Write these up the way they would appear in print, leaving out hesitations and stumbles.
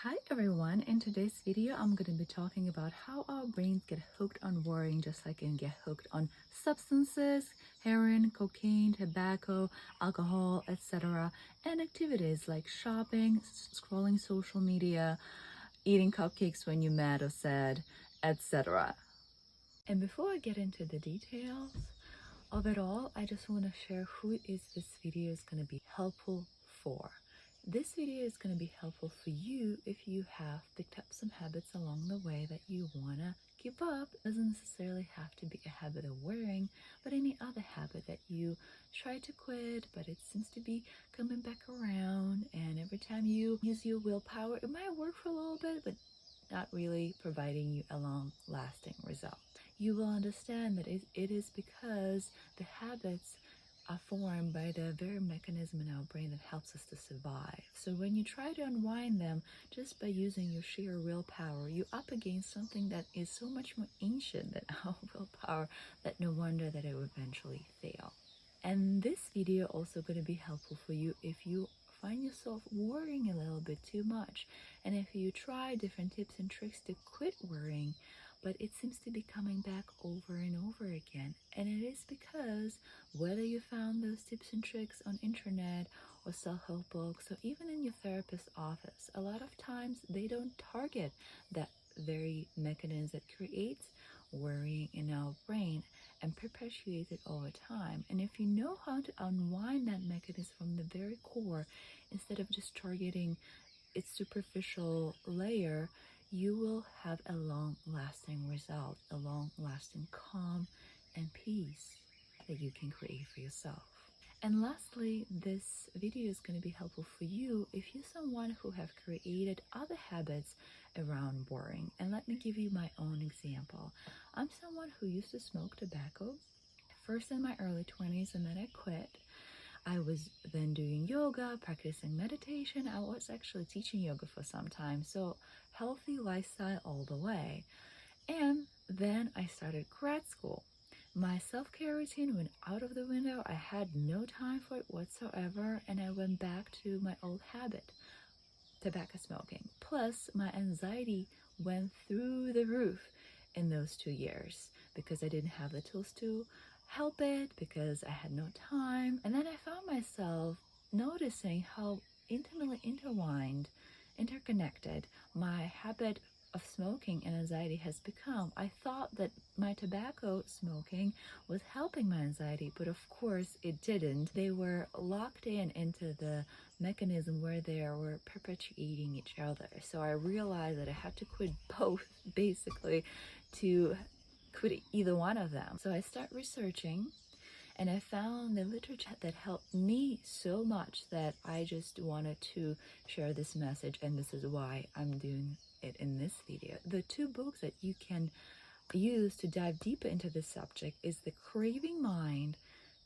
Hi everyone, in today's video I'm going to be talking about how our brains get hooked on worrying just like it get hooked on substances, heroin, cocaine, tobacco, alcohol, etc. and activities like shopping, scrolling social media, eating cupcakes when you're mad or sad, etc. And before I get into the details of it all, I just want to share who is this video is going to be helpful for. This video is going to be helpful for you if you have picked up some habits along the way that you want to keep up. It doesn't necessarily have to be a habit of wearing, but any other habit that you try to quit, but it seems to be coming back around. And every time you use your willpower, it might work for a little bit, but not really providing you a long-lasting result. You will understand that it is because the habits are formed by the very mechanism in our brain that helps us to survive. So when you try to unwind them just by using your sheer willpower, you're up against something that is so much more ancient than our willpower that no wonder that it will eventually fail. And this video also going to be helpful for you if you find yourself worrying a little bit too much, and if you try different tips and tricks to quit worrying, but it seems to be coming back over and over again. And it is because whether you found those tips and tricks on internet or self-help books or even in your therapist's office, a lot of times they don't target that very mechanism that creates worrying in our brain and perpetuates it over time. And if you know how to unwind that mechanism from the very core, instead of just targeting its superficial layer, you will have a long-lasting result, a long-lasting calm and peace that you can create for yourself. And lastly, this video is going to be helpful for you if you're someone who have created other habits around worrying. And let me give you my own example. I'm someone who used to smoke tobacco, first in my early 20s, and then I quit. I was then doing yoga, practicing meditation. I was actually teaching yoga for some time, so healthy lifestyle all the way. And then I started grad school. My self-care routine went out of the window. I had no time for it whatsoever, and I went back to my old habit, tobacco smoking. Plus, my anxiety went through the roof in those 2 years because I didn't have the tools to help it, because I had no time. And then I found myself noticing how intimately interconnected my habit of smoking and anxiety has become. I thought that my tobacco smoking was helping my anxiety, but of course it didn't. They were locked into the mechanism where they were perpetuating each other. So I realized that I had to quit both basically to quit either one of them. So I started researching, and I found the literature that helped me so much that I just wanted to share this message, and this is why I'm doing it in this video. The two books that you can use to dive deeper into this subject is The Craving Mind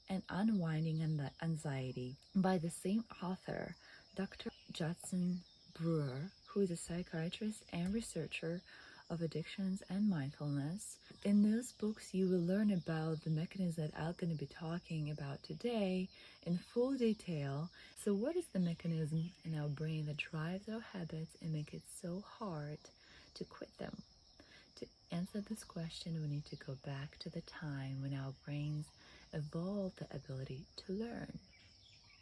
and Unwinding Anxiety by the same author, Dr. Judson Brewer, who is a psychiatrist and researcher of addictions and mindfulness. In those books, you will learn about the mechanism that I'm going to be talking about today in full detail. So what is the mechanism in our brain that drives our habits and make it so hard to quit them? To answer this question, we need to go back to the time when our brains evolved the ability to learn.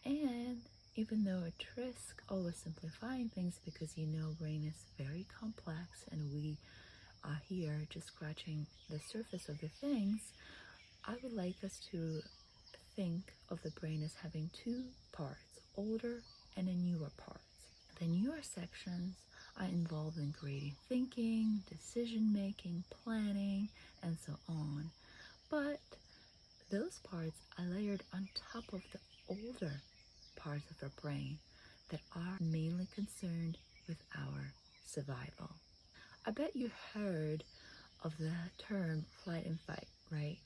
And even though it risks oversimplifying things, because brain is very complex and we are here just scratching the surface of the things, I would like us to think of the brain as having two parts, older and a newer parts. The newer sections are involved in creating thinking, decision-making, planning, and so on. But those parts are layered on top of the older parts of our brain that are mainly concerned with our survival. I bet you heard of the term flight and fight, right?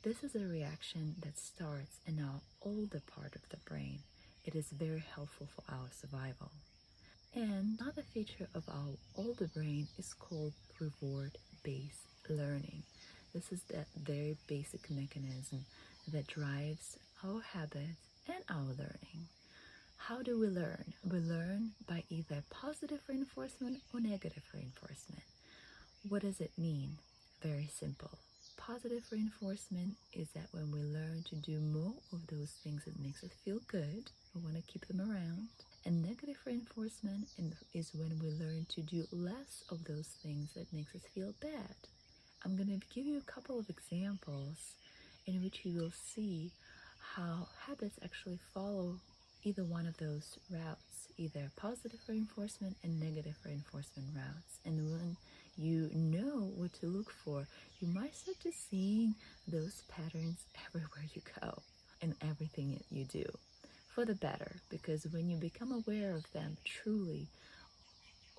This is a reaction that starts in our older part of the brain. It is very helpful for our survival. And another feature of our older brain is called reward-based learning. This is that very basic mechanism that drives our habits and our learning. How do we learn? We learn by either positive reinforcement or negative reinforcement. What does it mean? Very simple. Positive reinforcement is that when we learn to do more of those things that makes us feel good, we want to keep them around. And negative reinforcement is when we learn to do less of those things that makes us feel bad. I'm going to give you a couple of examples in which you will see how habits actually follow either one of those routes, either positive reinforcement and negative reinforcement routes. And when you know what to look for, you might start to seeing those patterns everywhere you go and everything that you do for the better, because when you become aware of them truly,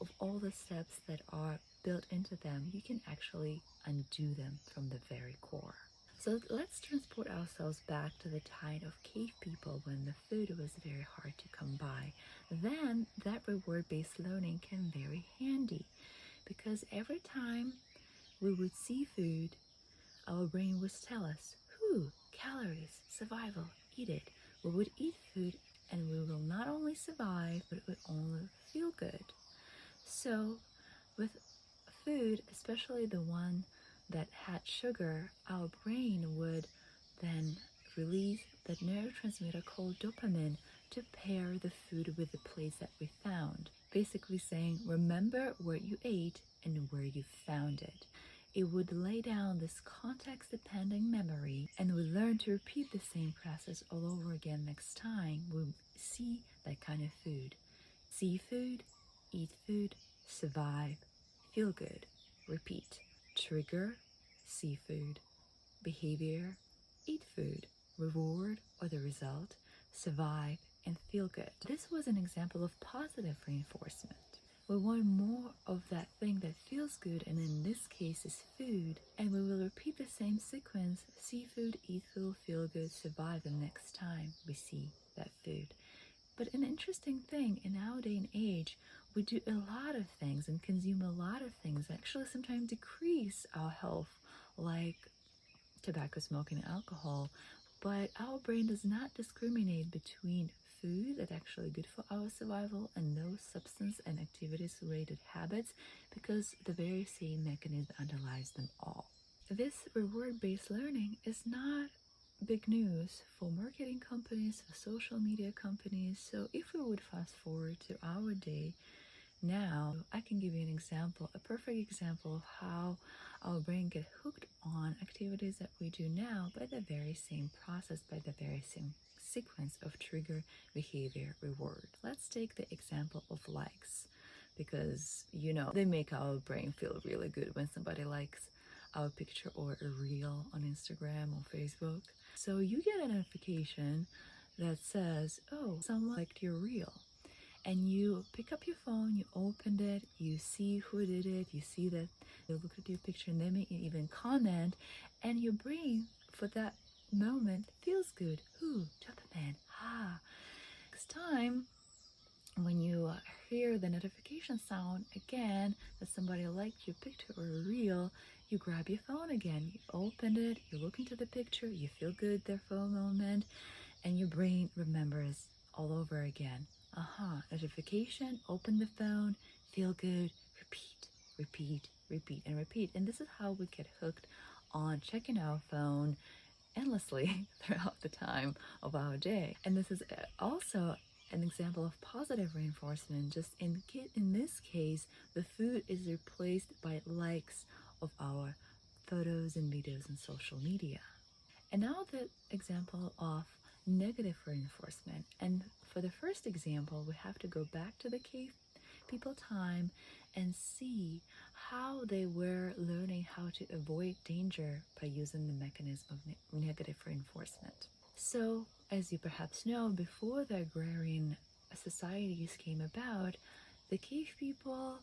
of all the steps that are built into them, you can actually undo them from the very core. So let's transport ourselves back to the time of cave people when the food was very hard to come by. Then that reward-based learning came very handy, because every time we would see food, our brain would tell us, calories, survival, eat it. We would eat food and we will not only survive, but it would only feel good. So with food, especially the one that had sugar, our brain would then release that neurotransmitter called dopamine to pair the food with the place that we found. Basically saying, remember where you ate and where you found it. It would lay down this context-dependent memory, and we learn to repeat the same process all over again next time we see that kind of food. See food, eat food, survive, feel good, repeat. Trigger, see food. Behavior, eat food. Reward or the result, survive and feel good. This was an example of positive reinforcement. We want more of that thing that feels good, and in this case is food, and we will repeat the same sequence: see food, eat food, feel good, survive the next time we see that food. But an interesting thing, in our day and age, we do a lot of things and consume a lot of things that actually sometimes decrease our health, like tobacco, smoking, and alcohol. But our brain does not discriminate between food that's actually good for our survival and those substance and activities related habits, because the very same mechanism underlies them all. This reward-based learning is not big news for marketing companies, for social media companies. So if we would fast forward to our day now, I can give you an example, a perfect example of how our brain get hooked on activities that we do now by the very same process, by the very same sequence of trigger, behavior, reward. Let's take the example of likes, because they make our brain feel really good when somebody likes our picture or a reel on Instagram or Facebook. So you get a notification that says, oh, someone liked your reel. And you pick up your phone, you opened it, you see who did it, you see that they look at your picture and they may even comment, and your brain for that moment feels good. Dopamine. Next time when you hear the notification sound again that somebody liked your picture or a reel, you grab your phone again, you open it, you look into the picture, you feel good there for a moment, and your brain remembers all over again. Notification, open the phone, feel good, repeat, repeat, repeat, and repeat. And this is how we get hooked on checking our phone endlessly throughout the time of our day. And this is also an example of positive reinforcement. Just in this case, the food is replaced by likes of our photos and videos on social media. And now the example of negative reinforcement. And for the first example, we have to go back to the cave people time and see how they were learning how to avoid danger by using the mechanism of negative reinforcement. So, as you perhaps know, before the agrarian societies came about, the cave people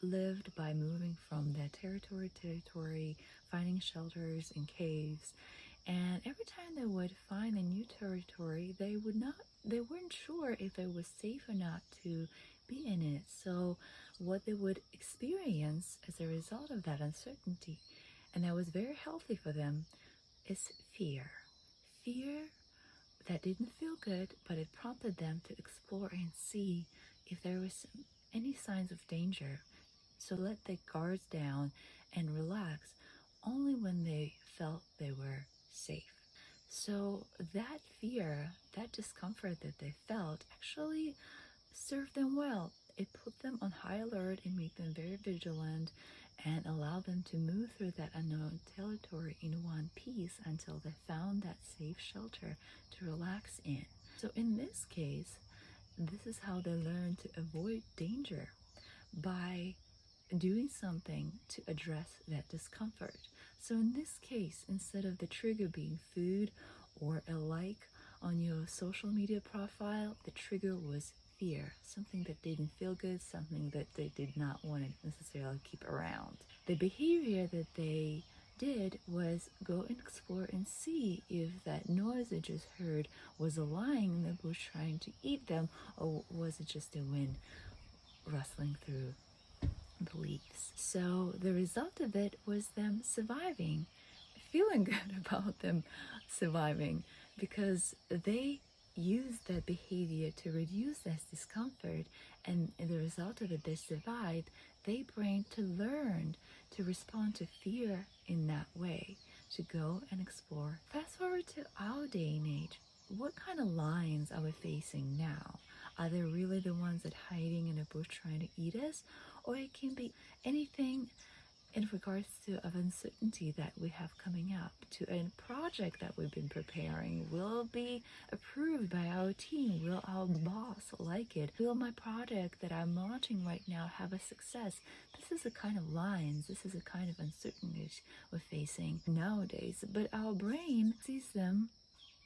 lived by moving from their territory to territory, finding shelters in caves. And every time they would find a new territory, they weren't sure if it was safe or not to be in it. So what they would experience as a result of that uncertainty, and that was very healthy for them, is fear. that didn't feel good, but it prompted them to explore and see if there was any signs of danger. So let their guards down and relax only when they felt they were safe. So that fear, that discomfort that they felt actually served them well. It put them on high alert and made them very vigilant and allowed them to move through that unknown territory in one piece until they found that safe shelter to relax in. So in this case, this is how they learn to avoid danger, by doing something to address that discomfort. So in this case, instead of the trigger being food or a like on your social media profile, the trigger was fear, something that didn't feel good, something that they did not want to necessarily keep around. The behavior that they did was go and explore and see if that noise they just heard was a lion in the bush trying to eat them, or was it just the wind rustling through the leaves. So the result of it was them surviving, feeling good about them surviving, because they used that behavior to reduce that discomfort, and the result of it, they survived. They brain to learn to respond to fear in that way, to go and explore. Fast forward to our day and age. What kind of lions are we facing now? Are they really the ones that hiding in a bush trying to eat us? Or it can be anything in regards to of uncertainty that we have coming up, to a project that we've been preparing. Will it be approved by our team? Will our boss like it? Will my project that I'm launching right now have a success? This is the kind of lines, this is the kind of uncertainties we're facing nowadays. But our brain sees them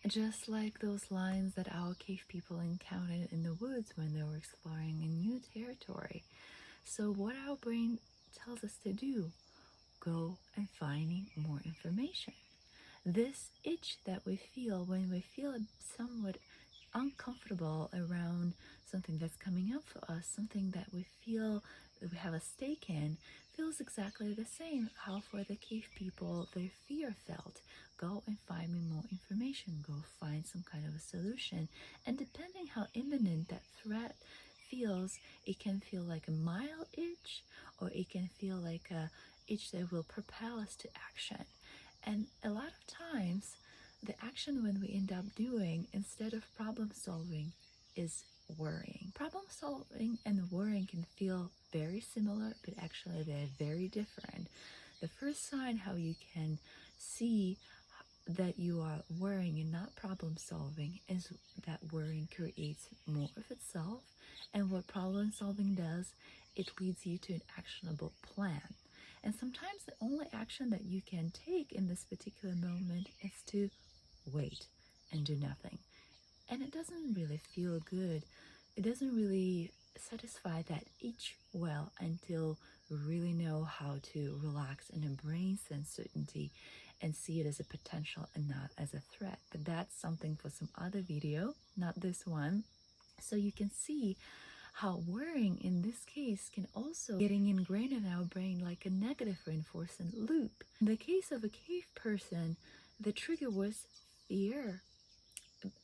just like those lines that our cave people encountered in the woods when they were exploring a new territory. So what our brain tells us to do, go and finding more information. This itch that we feel when we feel somewhat uncomfortable around something that's coming up for us, something that we feel that we have a stake in, feels exactly the same how for the cave people their fear felt. Go and find me more information, go find some kind of a solution. And depending how imminent that threat feels, it can feel like a mild itch, or it can feel like a itch that will propel us to action. And a lot of times the action when we end up doing instead of problem solving is worrying. Problem solving and worrying can feel very similar, but actually they're very different. The first sign how you can see that you are worrying and not problem solving is that worrying creates more of itself, and what problem solving does, it leads you to an actionable plan. And sometimes the only action that you can take in this particular moment is to wait and do nothing. And it doesn't really feel good. It doesn't really satisfy that itch well until we really know how to relax and embrace uncertainty and see it as a potential and not as a threat. But that's something for some other video, not this one. So you can see how worrying in this case can also getting ingrained in our brain like a negative reinforcement loop. In the case of a cave person, the trigger was fear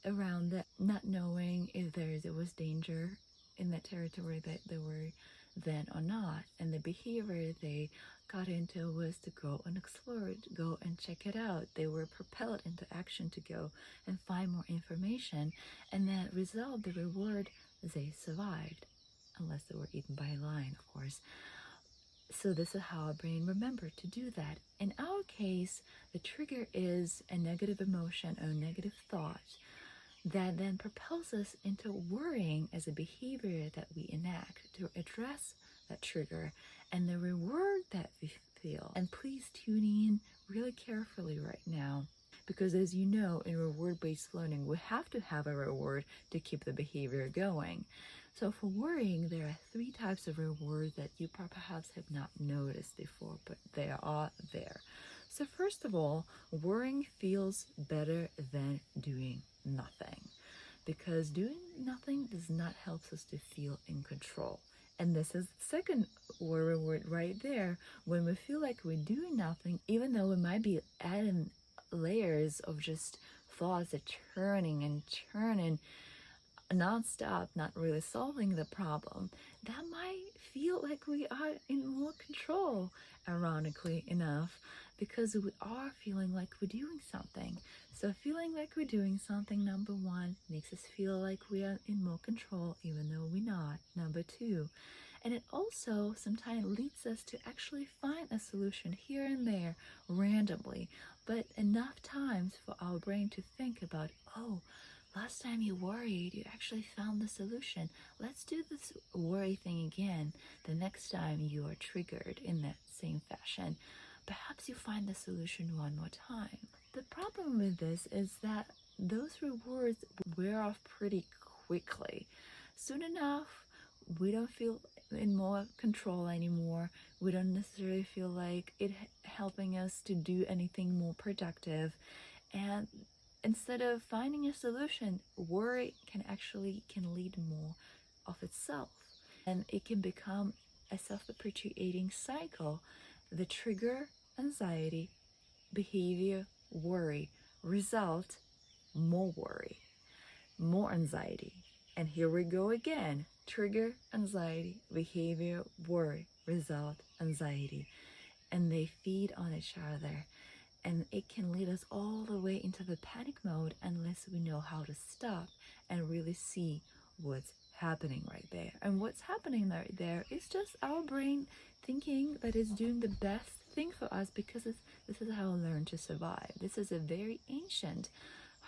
around that, not knowing if there was danger in that territory that they were then or not. And the behavior they got into was to go and explore it, go and check it out. They were propelled into action to go and find more information. And that result, the reward, they survived, unless they were eaten by a lion, of course. So this is how our brain remembered to do that. In our case, the trigger is a negative emotion or a negative thought that then propels us into worrying as a behavior that we enact to address that trigger and the reward that we feel. And please tune in really carefully right now, because as you know, in reward-based learning, we have to have a reward to keep the behavior going. So for worrying, there are 3 types of rewards that you perhaps have not noticed before, but they are there. So first of all, worrying feels better than doing nothing, because doing nothing does not help us to feel in control. And this is the second reward right there. When we feel like we're doing nothing, even though we might be adding layers of just thoughts are turning and turning non-stop, not really solving the problem, that might feel like we are in more control, ironically enough, because we are feeling like we're doing something. So feeling like we're doing something, number one, makes us feel like we are in more control, even though we're not, number two. And it also sometimes leads us to actually find a solution here and there randomly, but enough times for our brain to think about, oh, last time you worried, you actually found the solution. Let's do this worry thing again the next time you are triggered in that same fashion. Perhaps you find the solution one more time. The problem with this is that those rewards wear off pretty quickly. Soon enough, we don't feel in more control anymore. We don't necessarily feel like it helping us to do anything more productive. And instead of finding a solution, worry can lead more of itself. And it can become a self-perpetuating cycle. The trigger, anxiety, behavior, worry, result, more worry, more anxiety. And here we go again. Trigger, anxiety, behavior, worry, result, anxiety. And they feed on each other. And it can lead us all the way into the panic mode unless we know how to stop and really see what's happening right there. And what's happening right there is just our brain thinking that it's doing the best thing for us because this is how we learn to survive. This is a very ancient,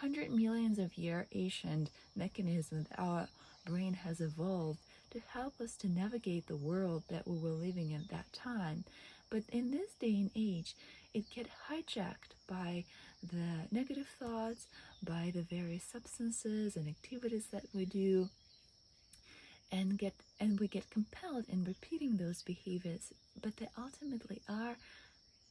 100 millions of year ancient mechanism that our brain has evolved to help us to navigate the world that we were living in at that time. But in this day and age, it gets hijacked by the negative thoughts, by the various substances and activities that we do, and we get compelled in repeating those behaviors, but they ultimately are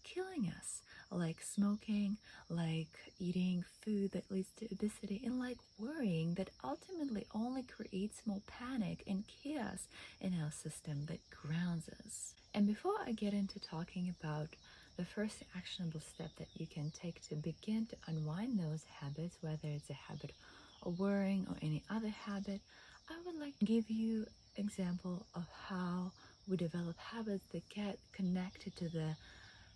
killing us, like smoking, like eating food that leads to obesity, and like worrying that ultimately only creates more panic and chaos in our system that grounds us. And before I get into talking about the first actionable step that you can take to begin to unwind those habits, whether it's a habit of worrying or any other habit, I would like to give you an example of how we develop habits that get connected to the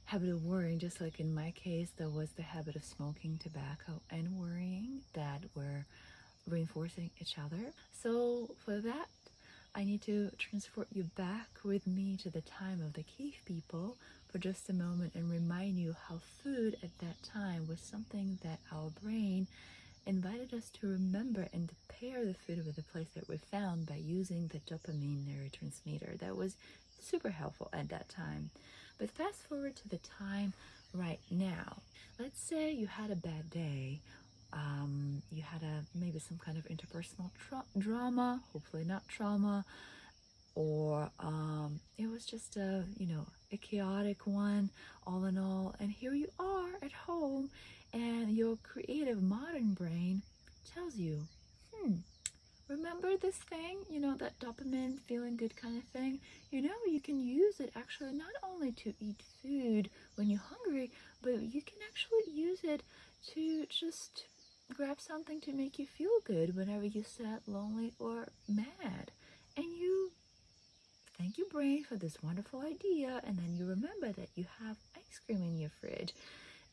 habit of worrying. Just like in my case, there was the habit of smoking tobacco and worrying that were reinforcing each other. So for that, I need to transport you back with me to the time of the cave people for just a moment and remind you how food at that time was something that our brain invited us to remember and to pair the food with the place that we found by using the dopamine neurotransmitter. That was super helpful at that time. But fast forward to the time right now. Let's say you had a bad day. You had maybe some kind of interpersonal drama, hopefully not trauma, or it was just a chaotic one, all in all. And here you are at home, and your creative modern brain tells you, remember this thing, that dopamine feeling good kind of thing? You can use it actually not only to eat food when you're hungry, but you can actually use it to just grab something to make you feel good whenever you're sad, lonely, or mad. And you thank your brain for this wonderful idea, and then you remember that you have ice cream in your fridge.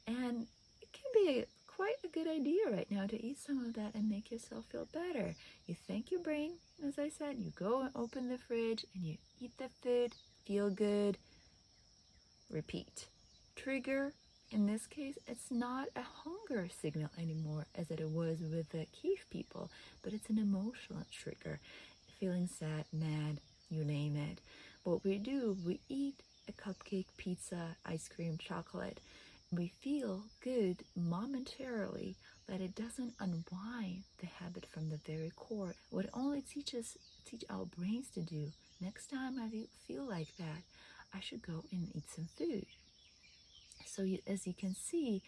And it can be quite a good idea right now to eat some of that and make yourself feel better. You thank your brain, as I said, you go and open the fridge and you eat the food, feel good, repeat. Trigger, in this case, it's not a hunger signal anymore as it was with the cave people, but it's an emotional trigger. Feeling sad, mad, you name it. What we do, we eat a cupcake, pizza, ice cream, chocolate. We feel good momentarily, but it doesn't unwind the habit from the very core. What it only teach our brains to do, next time I feel like that, I should go and eat some food. So as you can see,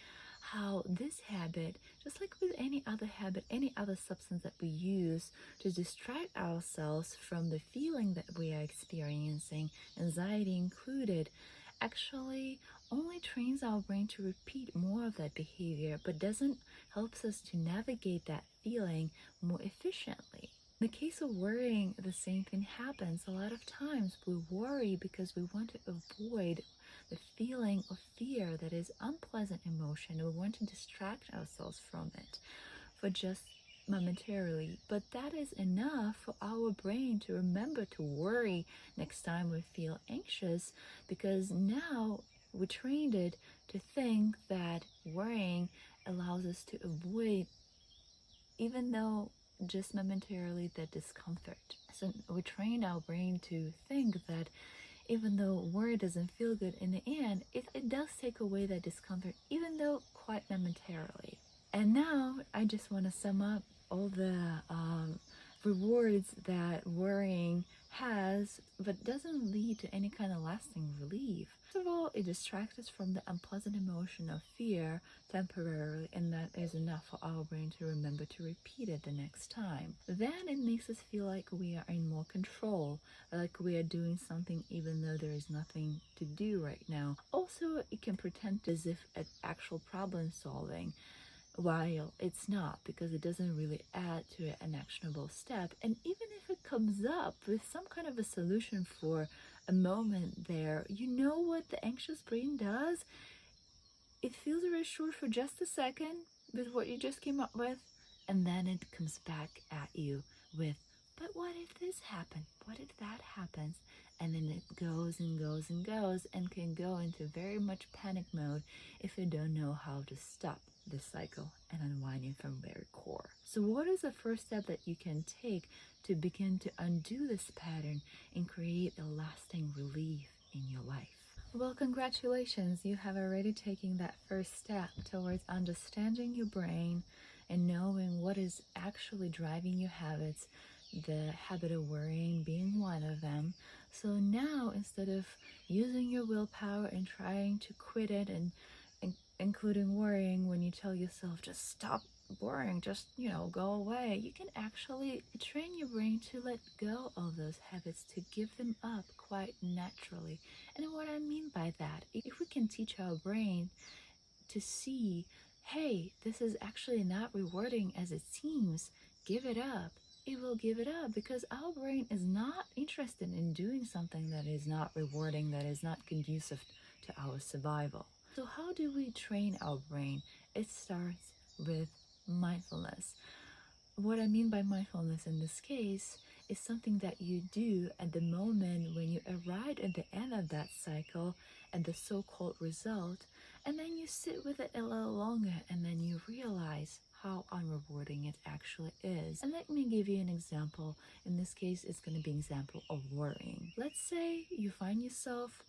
how this habit, just like with any other habit, any other substance that we use to distract ourselves from the feeling that we are experiencing, anxiety included, actually only trains our brain to repeat more of that behavior, but doesn't helps us to navigate that feeling more efficiently. In the case of worrying, the same thing happens. A lot of times we worry because we want to avoid the feeling of fear that is unpleasant emotion. We want to distract ourselves from it for just momentarily, but that is enough for our brain to remember to worry next time we feel anxious, because now we trained it to think that worrying allows us to avoid, even though just momentarily, the discomfort. So we trained our brain to think that even though worry doesn't feel good in the end, it does take away that discomfort, even though quite momentarily. And now I just want to sum up all the rewards that worrying has, but doesn't lead to any kind of lasting relief. First of all, it distracts us from the unpleasant emotion of fear temporarily, and that is enough for our brain to remember to repeat it the next time. Then it makes us feel like we are in more control, like we are doing something even though there is nothing to do right now. Also, it can pretend as if it's actual problem solving, while it's not, because it doesn't really add to an actionable step. And even if it comes up with some kind of a solution for a moment there, you know what the anxious brain does? It feels reassured for just a second with what you just came up with, and then it comes back at you with, but what if this happened? What if that happens? And then it goes and goes and goes, and can go into very much panic mode if you don't know how to stop this cycle and unwinding from very core. So what is the first step that you can take to begin to undo this pattern and create a lasting relief in your life? Well, congratulations, you have already taken that first step towards understanding your brain and knowing what is actually driving your habits, the habit of worrying being one of them. So now, instead of using your willpower and trying to quit it, and including worrying, when you tell yourself just stop worrying, just go away, you can actually train your brain to let go of those habits, to give them up quite naturally. And what I mean by that, if we can teach our brain to see, hey, this is actually not rewarding as it seems, give it up, it will give it up, because our brain is not interested in doing something that is not rewarding, that is not conducive to our survival. So how do we train our brain? It starts with mindfulness. What I mean by mindfulness in this case is something that you do at the moment when you arrive at the end of that cycle and the so-called result, and then you sit with it a little longer, and then you realize how unrewarding it actually is. And let me give you an example. In this case, it's going to be an example of worrying. Let's say you find yourself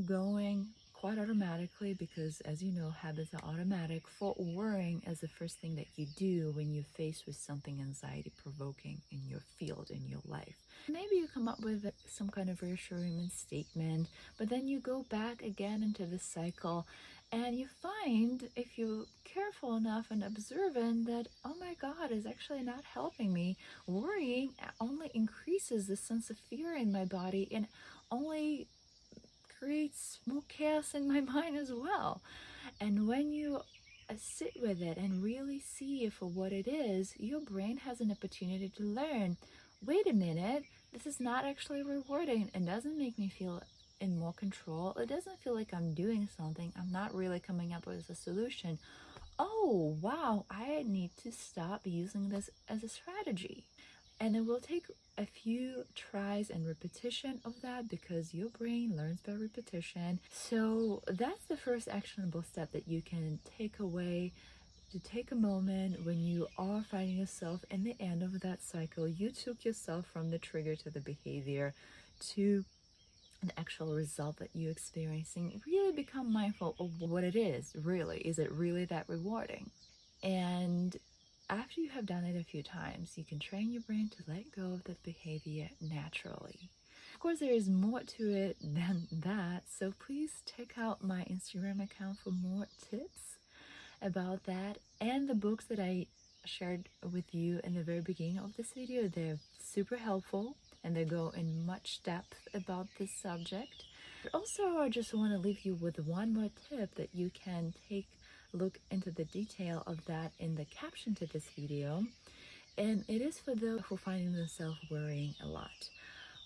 going quite automatically, because as you know, habits are automatic, for worrying as the first thing that you do when you're faced with something anxiety provoking in your field, in your life. Maybe you come up with some kind of reassurance statement, but then you go back again into the cycle, and you find, if you're careful enough and observant, that, oh my God, it's actually not helping me. Worrying only increases the sense of fear in my body, and only creates more chaos in my mind as well. And when you sit with it and really see it for what it is, your brain has an opportunity to learn, wait a minute, this is not actually rewarding. It doesn't make me feel in more control. It doesn't feel like I'm doing something. I'm not really coming up with a solution. Oh, wow, I need to stop using this as a strategy. And it will take a few tries and repetition of that, because your brain learns by repetition. So that's the first actionable step that you can take away, to take a moment when you are finding yourself in the end of that cycle. You took yourself from the trigger to the behavior to an actual result that you're experiencing. Really become mindful of what it is. Really, is it really that rewarding? And after you have done it a few times, you can train your brain to let go of that behavior naturally. Of course, there is more to it than that, so please check out my Instagram account for more tips about that, and the books that I shared with you in the very beginning of this video. They're super helpful, and they go in much depth about this subject. But also, I just want to leave you with one more tip that you can take a look into the detail of that in the caption to this video. And it is for those who are finding themselves worrying a lot.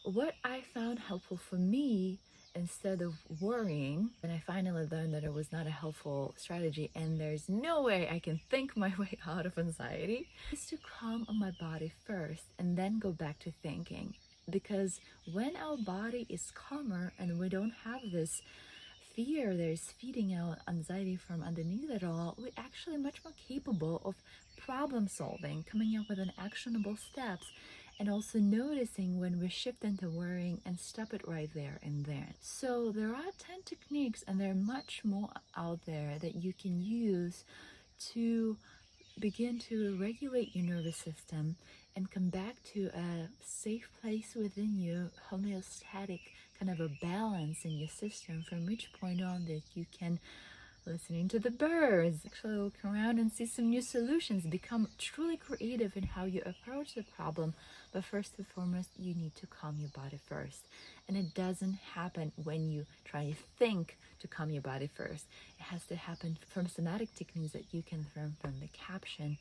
What I found helpful for me, instead of worrying, and I finally learned that it was not a helpful strategy and there's no way I can think my way out of anxiety, is to calm my body first and then go back to thinking. Because when our body is calmer and we don't have this fear that is feeding our anxiety from underneath it all, we're actually much more capable of problem solving, coming up with an actionable steps, and also noticing when we shift into worrying and stop it right there and then. So there are 10 techniques, and there are much more out there that you can use to begin to regulate your nervous system and come back to a safe place within you, homeostatic kind of a balance in your system, from which point on that you can listening to the birds, actually look around and see some new solutions, become truly creative in how you approach the problem. But first and foremost, you need to calm your body first. And it doesn't happen when you try to think to calm your body first. It has to happen from somatic techniques that you can learn from the caption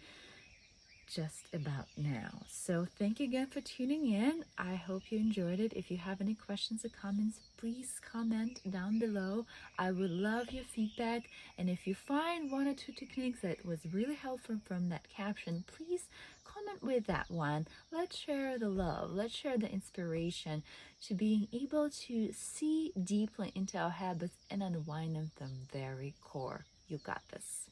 just about now. So thank you again for tuning in. I hope you enjoyed it. If you have any questions or comments, please comment down below. I would love your feedback. And if you find one or two techniques that was really helpful from that caption, please comment with that one. Let's share the love. Let's share the inspiration to being able to see deeply into our habits and unwind them from very core. You got this.